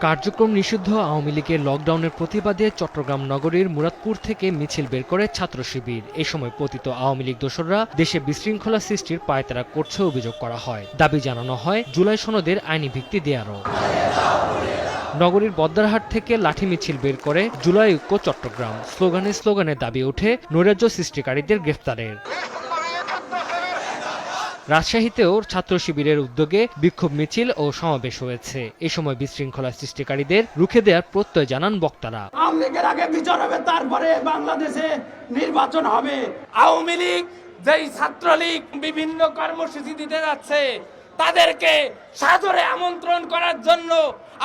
কার্যক্রম নিষিদ্ধ আওয়ামী লীগের লকডাউনের প্রতিবাদে চট্টগ্রাম নগরীর মুরাদপুর থেকে মিছিল বের করে ছাত্র শিবির। এ সময় পতিত আওয়ামী লীগ দোসররা দেশে বিশৃঙ্খলা সৃষ্টির পায়তারা করছে অভিযোগ করা হয়। দাবি জানানো হয় জুলাই সনদের আইনি ভিত্তি দেয়ারও। নগরীর বদ্দারহাট থেকে লাঠি মিছিল বের করে জুলাই ঐক্য চট্টগ্রাম স্লোগানে দাবি ওঠে নৈরাজ্য সৃষ্টিকারীদের গ্রেফতারের। রাজশাহীতেও ছাত্র শিবিরের উদ্যোগে বিক্ষোভ মিছিল ও সমাবেশ হয়েছে। এ সময় বিশৃঙ্খলা সৃষ্টিকারীদের রুখে দেওয়ার প্রত্যয় জানান বক্তারা। আওয়ামী লীগের আগে বিচার হবে, তারপরে বাংলাদেশে নির্বাচন হবে। আওয়ামী লীগ যেই ছাত্রলীগ বিভিন্ন কর্মসূচি দিতে যাচ্ছে তাদেরকে সাদরে আমন্ত্রণ করার জন্য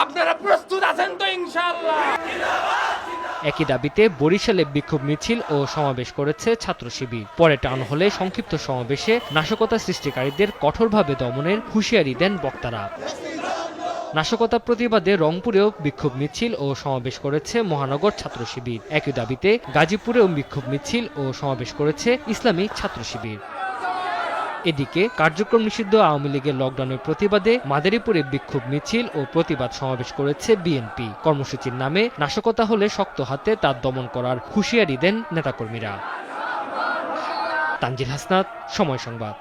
আপনারা প্রস্তুত আছেন তো? ইনশাআল্লাহ। একই দাবিতে বরিশালে বিক্ষোভ মিছিল ও সমাবেশ করেছে ছাত্র শিবির। পরে টাউন হলে সংক্ষিপ্ত সমাবেশে নাশকতা সৃষ্টিকারীদের কঠোরভাবে দমনের হুঁশিয়ারি দেন বক্তারা। নাশকতা প্রতিবাদে রংপুরেও বিক্ষোভ মিছিল ও সমাবেশ করেছে মহানগর ছাত্র শিবির। একই দাবিতে গাজীপুরেও বিক্ষোভ মিছিল ও সমাবেশ করেছে ইসলামী ছাত্র শিবির। এদিকে কার্যক্রম নিষিদ্ধ আওয়ামী লীগের লকডাউনের প্রতিবাদে মাদারীপুরে বিক্ষোভ মিছিল ও প্রতিবাদ সমাবেশ করেছে বিএনপি। কর্মসূচির নামে নাশকতা হলে শক্ত হাতে তার দমন করার হুঁশিয়ারি দেন নেতাকর্মীরা। তানজিল হাসনাত, সময় সংবাদ।